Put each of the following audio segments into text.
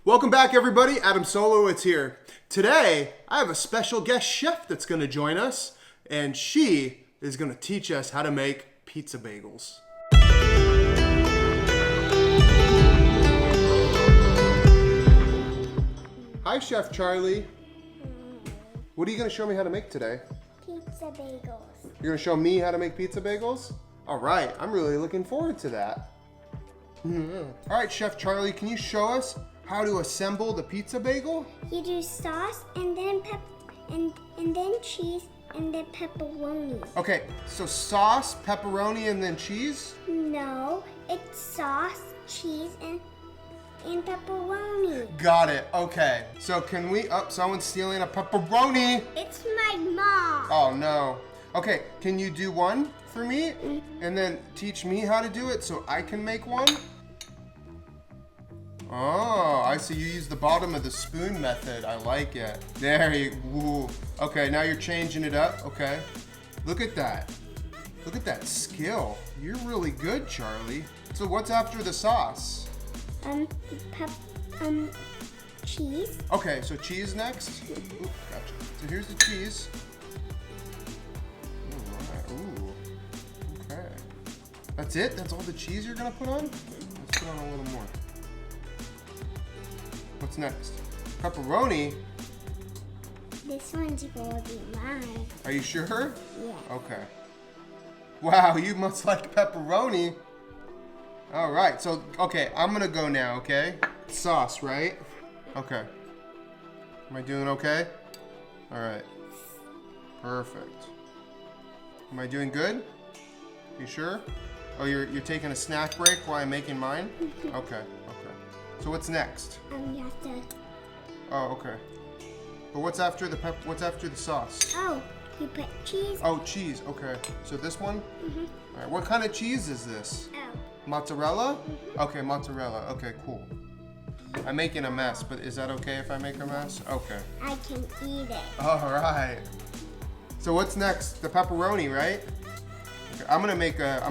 Welcome back, everybody. Adam Solowitz here. Today, I have a special guest chef that's going to join us, and she is going to teach us how to make pizza bagels. Hi, Chef Charlie. What are you going to show me how to make today? Pizza bagels. You're going to show me how to make pizza bagels? All right, I'm really looking forward to that. All right, Chef Charlie, can you show us how to assemble the pizza bagel? You do sauce and then and then cheese and then pepperoni. Okay, so sauce, pepperoni, and then cheese? No, it's sauce, cheese, and pepperoni. Got it. Okay. So can we? Oh, someone's stealing a pepperoni. It's my mom. Oh no. Okay, can you do one for me, and then teach me how to do it so I can make one? Oh, I see. You use the bottom of the spoon method. I like it. There you. Woo. Okay, now you're changing it up. Okay. Look at that. Look at that skill. You're really good, Charlie. So what's after the sauce? Cheese. Okay, so cheese next. Ooh, gotcha. So here's the cheese. All right. Ooh. Okay. That's it? That's all the cheese you're gonna put on? Let's put on a little more. What's next? Pepperoni. This one's gonna be mine. Are you sure? Yeah. Okay. Wow, you must like pepperoni. All right, so, okay, I'm gonna go now, okay? Sauce, right? Okay. Am I doing okay? All right. Perfect. Am I doing good? You sure? Oh, you're taking a snack break while I'm making mine? Okay. So what's next? You have to. Oh, okay. But what's after the sauce? Oh, you put cheese. Oh, cheese. Okay. So this one? All right. What kind of cheese is this? Oh. Mozzarella? Okay, mozzarella. Okay, cool. I'm making a mess, but is that okay if I make a mess? Okay. I can eat it. All right. So what's next? The pepperoni, right? Okay, I'm gonna make a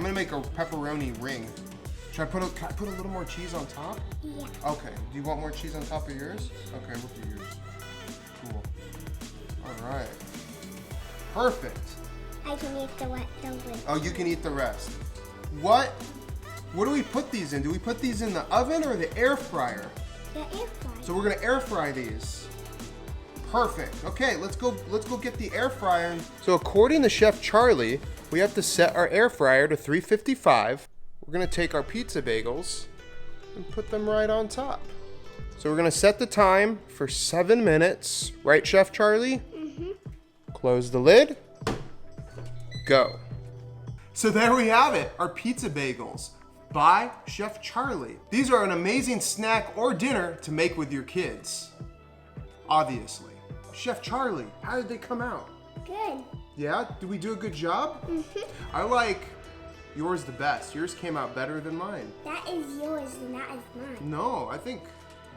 pepperoni ring. Can I put a little more cheese on top? Yeah. Okay. Do you want more cheese on top of yours? Okay, we'll do yours. Cool. All right. Perfect. I can eat the rest. Oh, you can eat the rest. What do we put these in? Do we put these in the oven or the air fryer? The air fryer. So we're gonna air fry these. Perfect. Okay, let's go get the air fryer. So according to Chef Charlie, we have to set our air fryer to 355. We're gonna take our pizza bagels and put them right on top. So we're gonna set the time for 7 minutes. Right, Chef Charlie? Close the lid. Go. So there we have it, our pizza bagels by Chef Charlie. These are an amazing snack or dinner to make with your kids. Obviously. Chef Charlie, how did they come out? Good. Yeah? Did we do a good job? I like yours the best. Yours came out better than mine. That is yours and that is mine. No, I think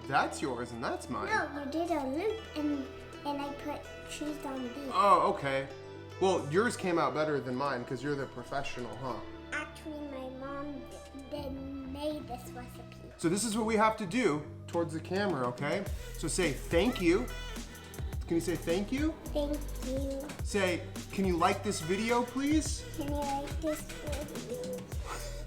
that's yours and that's mine. No, you did a loop and I put cheese on these. Oh, okay. Well, yours came out better than mine because you're the professional, huh? Actually, my mom made this recipe. So this is what we have to do towards the camera, okay? So say thank you. Can you say thank you? Thank you. Say, can you like this video, please? Can you like this video?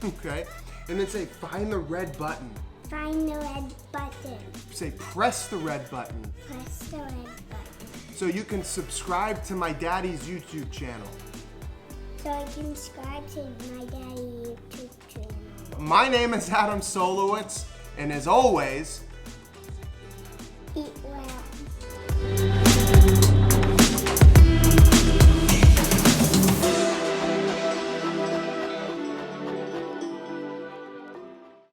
Okay. And then say, find the red button. Find the red button. Say, press the red button. Press the red button. So you can subscribe to my daddy's YouTube channel. So I can subscribe to my daddy's YouTube channel. My name is Adam Solowitz, and as always, Eat well.